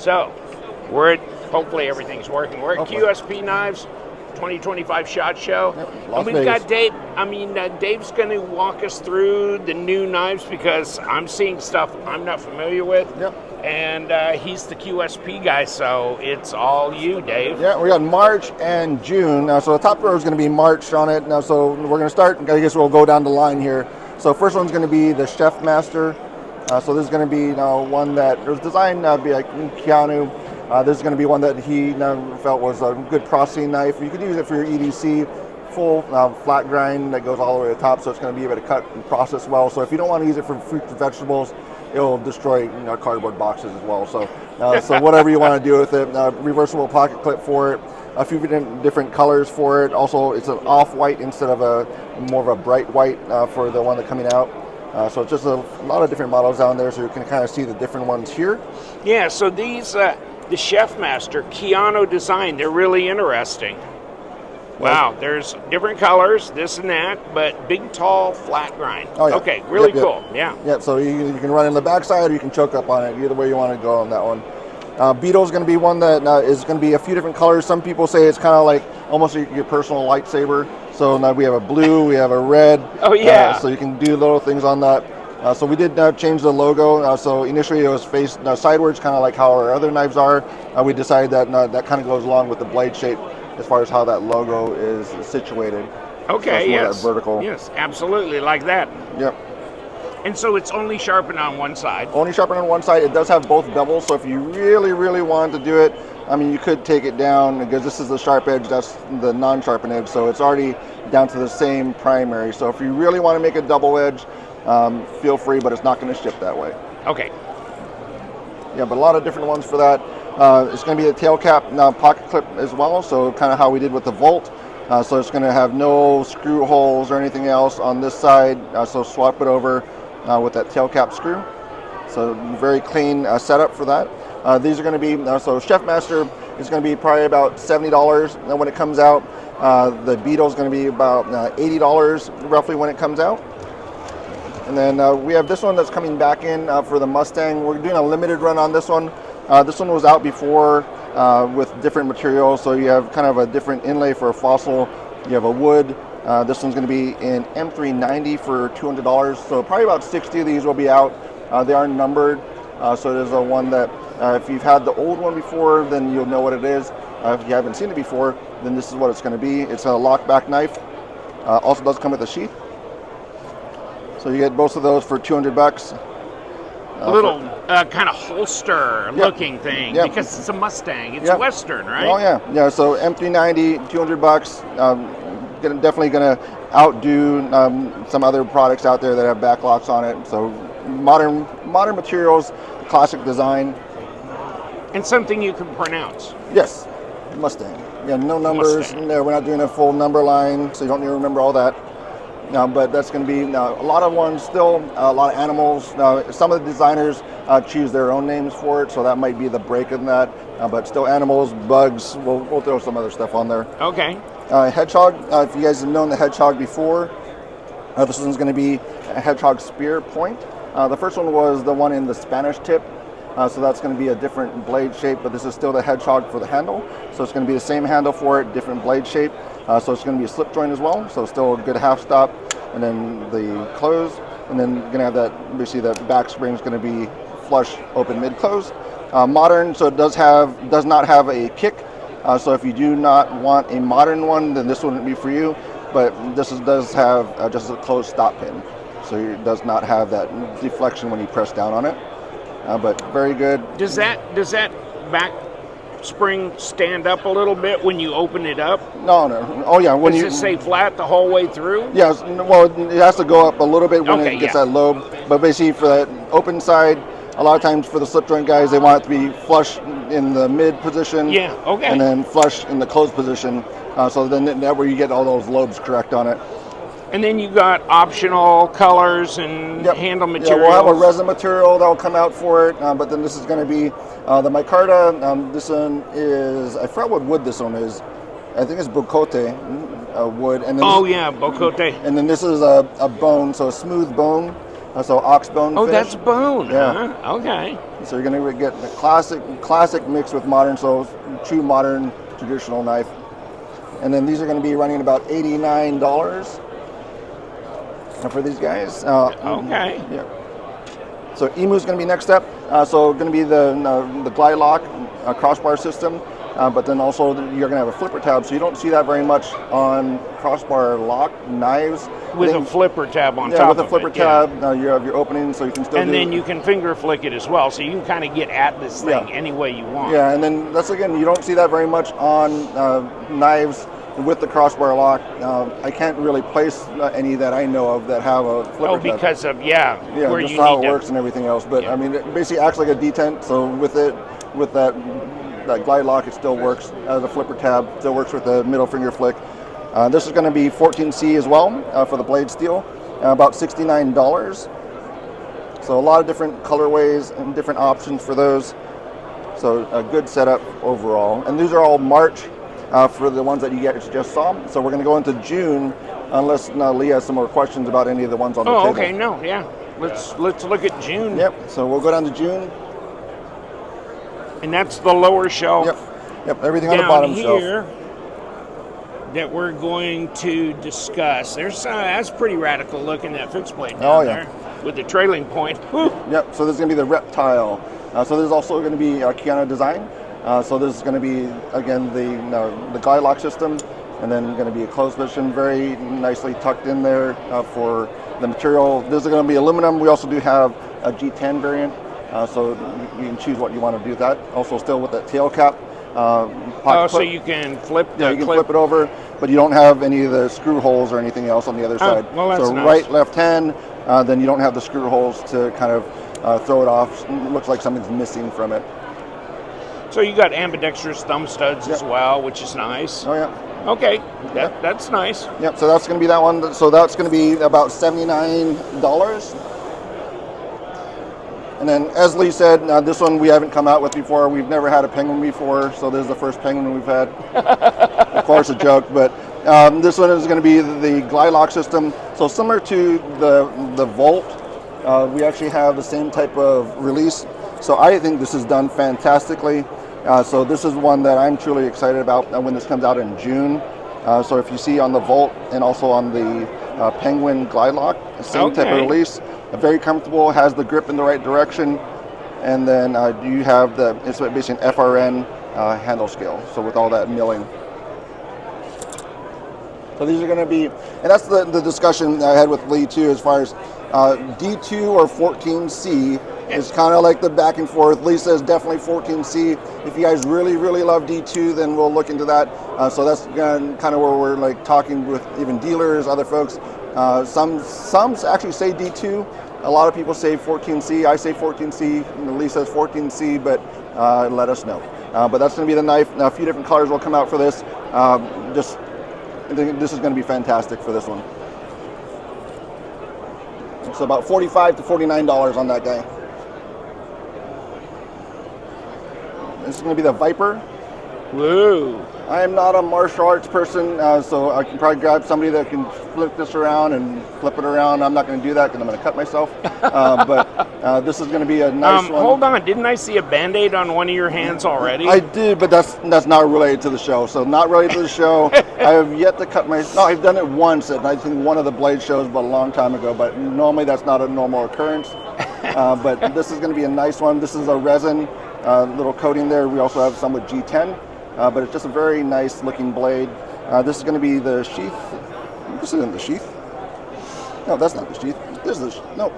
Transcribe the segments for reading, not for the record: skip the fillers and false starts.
So, hopefully everything's working. We're at QSP Knives 2025 SHOT Show. Yep, and we've got Dave. Dave's going to walk us through the new knives because I'm seeing stuff I'm not familiar with. Yep. And he's the QSP guy, so it's all you, Dave. Yeah, we got March and June. Now, so the top row is going to be March on it. Now, so we're going to start, I guess we'll go down the line here. So first one's going to be the Chef Master. So this is going to be one that was designed to be like Keanu. This is going to be one that he felt was a good processing knife. You could use it for your EDC, full flat grind that goes all the way to the top, so it's going to be able to cut and process well. So if you don't want to use it for fruits and vegetables, it'll destroy cardboard boxes as well. So so whatever you want to do with it, reversible pocket clip for it, a few different colors for it. Also, it's an off-white instead of more of a bright white for the one that's coming out. So it's just a lot of different models down there, so you can kind of see the different ones here. Yeah, so these, the Chef Master, Keanu design, they're really interesting. Wow, there's different colors, this and that, but big, tall, flat grind. Oh, yeah. Okay, really cool, yeah. Yep, so you can run in the backside or you can choke up on it, either way you want to go on that one. Beetle's going to be one that is going to be a few different colors. Some people say it's kind of like almost your personal lightsaber. So now we have a blue, we have a red. Oh, yeah. So you can do little things on that. So we did change the logo. So initially it was faced sideways, kind of like how our other knives are. We decided that that kind of goes along with the blade shape as far as how that logo is situated. Okay, so yes. That vertical. Yes, absolutely, like that. Yep. And so it's only sharpened on one side. Only sharpened on one side. It does have both bevels, so if you really, really want to do it, you could take it down because this is the sharp edge, that's the non-sharpened edge, so it's already down to the same primary. So if you really want to make a double edge, feel free, but it's not going to ship that way. Okay. Yeah, but a lot of different ones for that. It's going to be a tail cap pocket clip as well, so kind of how we did with the Volt. So it's going to have no screw holes or anything else on this side, so swap it over with that tail cap screw. So very clean setup for that. These are going to be, so Chef Master is going to be probably about $70 when it comes out. The Beetle is going to be about $80 roughly when it comes out. And then we have this one that's coming back in for the Mustang. We're doing a limited run on this one. This one was out before with different materials, so you have kind of a different inlay for a fossil. You have a wood. This one's going to be in M390 for $200, so probably about 60 of these will be out. They are numbered, so there's a one that if you've had the old one before, then you'll know what it is. If you haven't seen it before, then this is what it's going to be. It's a lockback knife. Also does come with a sheath. So you get both of those for $200. A little kind of holster looking thing because it's a Mustang. It's Western, right? Oh yeah. So M390, $200. Definitely going to outdo some other products out there that have backlocks on it. So modern materials, classic design, and something you can pronounce. Yes, Mustang. Yeah, no numbers. No, we're not doing a full number line, so you don't need to remember all that. But that's going to be a lot of ones still, a lot of animals. Some of the designers choose their own names for it, so that might be the break in that. But still animals, bugs, we'll throw some other stuff on there. Okay. Hedgehog, if you guys have known the Hedgehog before, this one's going to be a Hedgehog spear point. The first one was the one in the Spanish tip. So that's going to be a different blade shape, but this is still the Hedgehog for the handle. So it's going to be the same handle for it, different blade shape. So it's going to be a slip joint as well. So still a good half stop, and then the close, and then you're going to have that. Basically, that back spring is going to be flush, open, mid close. Modern, so it does not have a kick. So if you do not want a modern one, then this wouldn't be for you. But this does have just a closed stop pin, so it does not have that deflection when you press down on it. But very good. Does that back spring stand up a little bit when you open it up? No. Oh yeah. Does it stay flat the whole way through? Yeah. Well, it has to go up a little bit when it gets that lobe. But basically, for that open side, a lot of times for the slip joint guys, they want it to be flush in the mid position. Yeah. Okay. And then flush in the closed position. So then that where you get all those lobes correct on it. And then you got optional colors and handle materials. Yeah, we'll have a resin material that will come out for it, but then this is going to be the micarta. This one is, I forgot what wood this one is. I think it's bocote wood. And then bocote. And then this is a bone, so a smooth bone, so ox bone fish. That's bone, yeah. huh? Okay. So you're going to get the classic mix with modern, so true modern traditional knife. And then these are going to be running about $89 for these guys. Okay. Yeah. So Emu's going to be next up. So going to be the glide lock crossbar system, but then also you're going to have a flipper tab. So you don't see that very much on crossbar lock knives. With a flipper tab on top Yeah, with a flipper of it, tab, you have your opening, so you can still and then you can finger flick it as well, so you can kind of get at this thing any way you want. Yeah, and then that's, again, you don't see that very much on knives with the crossbar lock. I can't really place any that I know of that have a flipper tab. Because of, where just how it works and everything else. But I mean, it basically acts like a detent, so with that glide lock, it still works. The flipper tab still works with the middle finger flick. This is going to be 14C as well for the blade steel, about $69. So a lot of different colorways and different options for those. So a good setup overall. And these are all March for the ones that you just saw. So we're going to go into June, unless Lee has some more questions about any of the ones on the table. Oh, okay, no, yeah. Let's look at June. Yep. So we'll go down to June. And that's the lower shelf. Yep. Everything on the bottom here shelf that we're going to discuss. There's that's pretty radical looking, that fixed blade down there with the trailing point. Woo. Yep. So this is going to be the Reptile. So there's also going to be Keanu design. So this is going to be, again, the glide lock system, and then going to be a closed position, very nicely tucked in there for the material. This is going to be aluminum. We also do have a G10 variant, so you can choose what you want to do with that. Also still with that tail cap. So you can flip the you can flip it over, but you don't have any of the screw holes or anything else on the other side. Well, that's so nice. Right, left hand, then you don't have the screw holes to kind of throw it off. It looks like something's missing from it. So you got ambidextrous thumb studs as well, which is nice. Oh yeah. Okay, that's nice. Yep. So that's going to be that one. So that's going to be about $79. And then, as Lee said, this one we haven't come out with before. We've never had a penguin before, so this is the first penguin we've had. Of course, a joke, but this one is going to be the glide lock system. So similar to the Volt, we actually have the same type of release. So I think this is done fantastically. So this is one that I'm truly excited about when this comes out in June. So if you see on the Volt and also on the Penguin glide lock, same type of release. Very comfortable, has the grip in the right direction, and then you have it's basically an FRN handle scale, so with all that milling. So these are going to be, and that's the discussion I had with Lee too, as far as D2 or 14C is kind of like the back and forth. Lee says definitely 14C. If you guys really, really love D2, then we'll look into that. So that's kind of where we're like talking with even dealers, other folks. Some actually say D2. A lot of people say 14C. I say 14C. Lee says 14C, but let us know. But that's going to be the knife. Now, a few different colors will come out for this. I think this is going to be fantastic for this one. So about $45 to $49 on that guy. This is going to be the Viper. Woo! I am not a martial arts person, so I can probably grab somebody that can flip this around and flip it around. I'm not going to do that because I'm going to cut myself. But this is going to be a nice one. Hold on, didn't I see a Band-Aid on one of your hands already? I did, but that's not related to the show. So not related to the show. I have yet to cut my. No, I've done it once at I think one of the blade shows, but a long time ago. But normally that's not a normal occurrence. But this is going to be a nice one. This is a resin little coating there. We also have some with G10. But it's just a very nice looking blade. This is going to be the sheath. This isn't the sheath. No, that's not the sheath. This is the no,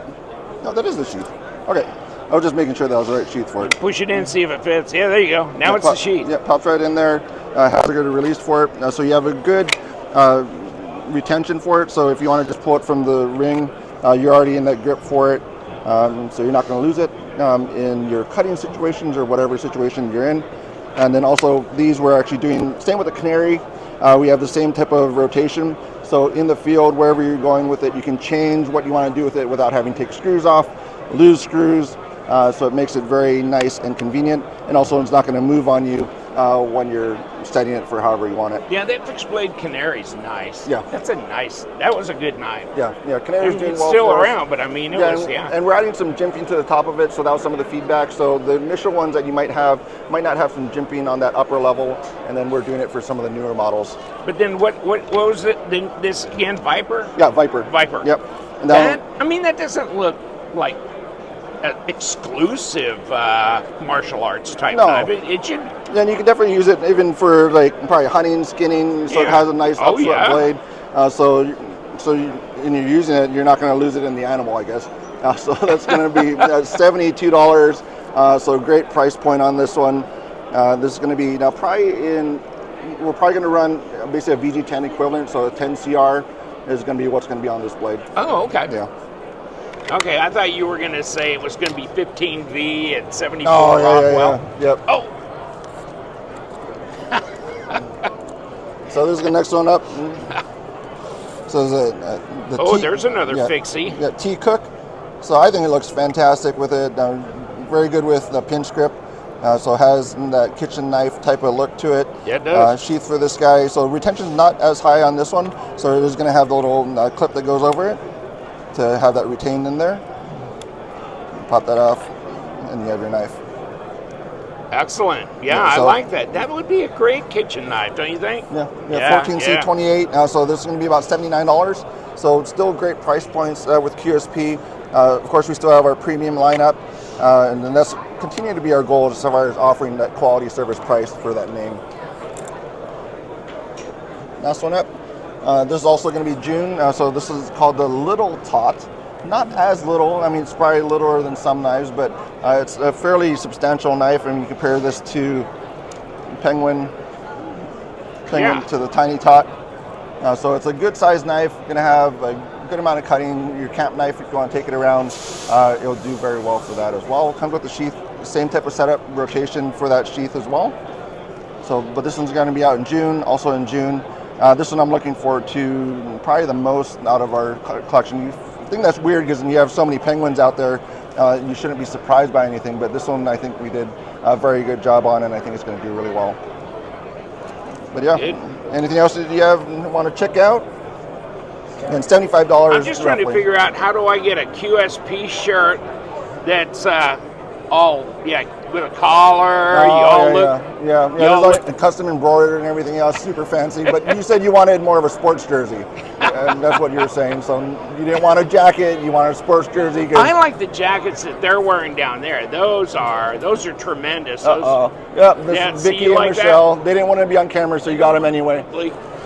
that is the sheath. Okay, I was just making sure that was the right sheath for it. Push it in, see if it fits. Yeah, there you go. Now it's the sheath. Yeah, pops right in there. Has a good release for it. So you have a good retention for it. So if you want to just pull it from the ring, you're already in that grip for it. So you're not going to lose it in your cutting situations or whatever situation you're in. And then also these we're actually doing, same with the Canary, we have the same type of rotation. So in the field, wherever you're going with it, you can change what you want to do with it without having to take screws off, lose screws. So it makes it very nice and convenient. And also it's not going to move on you when you're setting it for however you want it. Yeah, that fixed blade canary's nice. Yeah. That was a good knife. Yeah, Canary's doing It's well still for us. around, but I mean, And we're adding some jimping to the top of it, so that was some of the feedback. So the initial ones that you might not have some jimping on that upper level, and then we're doing it for some of the newer models. But then what was it? Then this again, Viper? Yeah, Viper. Viper. Yep. And that doesn't look like an exclusive martial arts type knife. It should. Yeah, and you can definitely use it even for like probably hunting, skinning. So it has a nice upslope blade. And you're using it, you're not going to lose it in the animal, I guess. So that's going to be $72. So great price point on this one. This is going to be now we're probably going to run basically a VG10 equivalent. So a 10CR is going to be what's going to be on this blade. Oh, okay. Yeah. Okay, I thought you were going to say it was going to be 15V and 74 Rockwell. Yep. Oh. So this is the next one up. So there's another fixie. Yeah, Teacook. So I think it looks fantastic with it. Very good with the pinch grip. So it has that kitchen knife type of look to it. Yeah, it does. Sheath for this guy. So retention's not as high on this one. So it is going to have the little clip that goes over it to have that retained in there. Pop that off, and you have your knife. Excellent. Yeah, I like that. That would be a great kitchen knife, don't you think? Yeah. 14C28. So this is going to be about $79. So it's still great price points with QSP. Of course, we still have our premium lineup, and then that's continue to be our goal as far as offering that quality service price for that name. Last one up. This is also going to be June. So this is called the Little Tot. Not as little. I mean, it's probably littler than some knives, but it's a fairly substantial knife. And you compare this to Penguin to the Tiny Tot. So it's a good sized knife. Going to have a good amount of cutting. Your camp knife, if you want to take it around, it'll do very well for that as well. Comes with the sheath, same type of setup, rotation for that sheath as well. So, but this one's going to be out in June. Also in June. This one I'm looking forward to probably the most out of our collection. I think that's weird because you have so many Penguins out there. You shouldn't be surprised by anything, but this one I think we did a very good job on, and I think it's going to do really well. But yeah, anything else that you want to check out? And $75. I'm just trying to figure out how do I get a QSP shirt that's with a collar. There's like custom embroidered and everything else, super fancy. But you said you wanted more of a sports jersey, and that's what you were saying. So you didn't want a jacket, you wanted a sports jersey. I like the jackets that they're wearing down there. Those are tremendous. Vicky and Michelle, they didn't want to be on camera, so you got them anyway.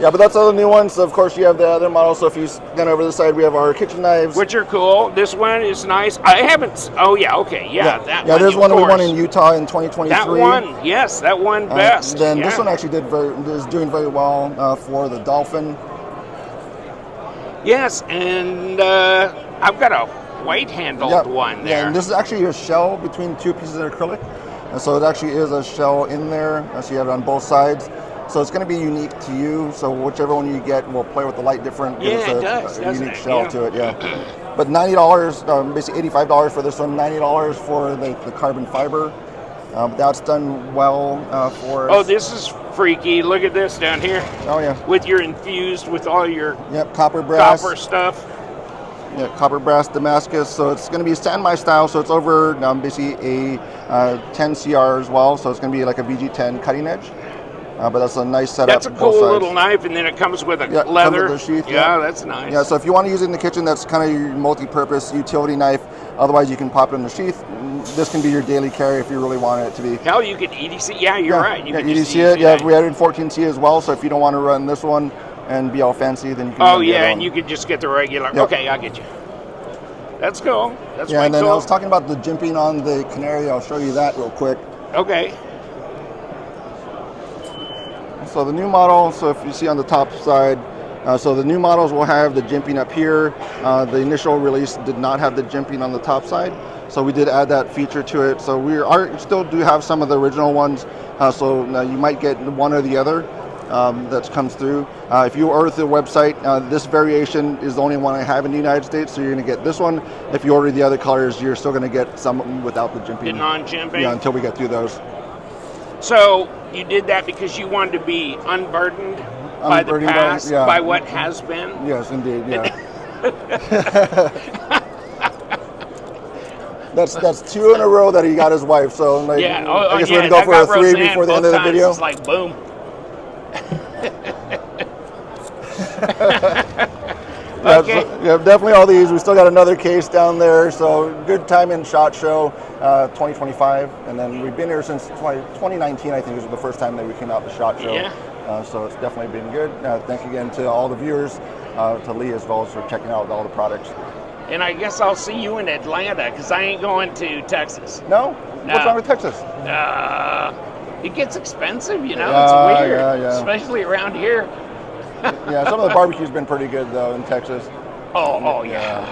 Yeah, but that's all the new ones. So of course, you have the other models. So if you scan over the side, we have our kitchen knives, which are cool. This one is nice. I haven't. Oh yeah, okay, yeah. That one. There's one we won in Utah in 2023. That one, yes, that one best. Then this one actually is doing very well for the Dolphin. Yes, and I've got a white-handled one there. Yeah, and this is actually a shell between two pieces of acrylic, and so it actually is a shell in there. So you have it on both sides. So it's going to be unique to you. So whichever one you get will play with the light different. Yeah, it does. A unique shell to it. Yeah. But $90, basically $85 for this one. $90 for the carbon fiber. That's done well for us. Oh, this is freaky. Look at this down here. Oh yeah. With your infused with all your copper brass. Copper stuff. Yeah, copper brass Damascus. So it's going to be Sanmai style. So it's over basically a 10CR as well. So it's going to be like a VG10 cutting edge. But that's a nice setup. That's a cool little knife, and then it comes with a leather. Comes with the sheath, that's nice. Yeah, so if you want to use it in the kitchen, that's kind of your multi-purpose utility knife. Otherwise, you can pop it in the sheath. This can be your daily carry if you really want it to be. Hell, you could EDC. Yeah, you're right. You can EDC it. Yeah, we added 14C as well. So if you don't want to run this one and be all fancy, then you can. Oh yeah, and you could just get the regular. Yep. Okay, I get you. That's cool. That's and then I was talking about the jimping on the Canary. I'll show you that real quick. Okay. So the new model, so if you see on the top side, so the new models will have the jimping up here. The initial release did not have the jimping on the top side, so we did add that feature to it. So we still do have some of the original ones, so you might get one or the other that comes through. If you order through the website, this variation is the only one I have in the United States, so you're going to get this one. If you order the other colors, you're still going to get some without the jimping. The non-jimping? Yeah, until we get through those. So you did that because you wanted to be unburdened by the Unburdened by- past, yeah. by what has been. Yes, indeed. Yeah. That's 2 in a row that he got his wife. So like, Yeah. I guess yeah, we're gonna go I for got a 3 Roseanne before the both end of the times. video. It's like boom. Yeah, Okay. so, yeah, definitely all these. We still got another case down there. So good time in SHOT Show 2025, and then we've been here since 2019. I think was the first time that we came out to SHOT Show. Yeah. So it's definitely been good. Thank you again to all the viewers, to Lee as well as for checking out all the products. And I guess I'll see you in Atlanta because I ain't going to Texas. No? What's wrong with Texas? It gets expensive, you know. Yeah, It's weird, yeah. especially around here. Yeah, some of the barbecue's been pretty good though in Texas. Oh, Yeah.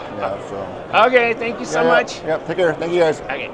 So. Okay, thank you so much. Yep. Take care. Thank you guys. Okay.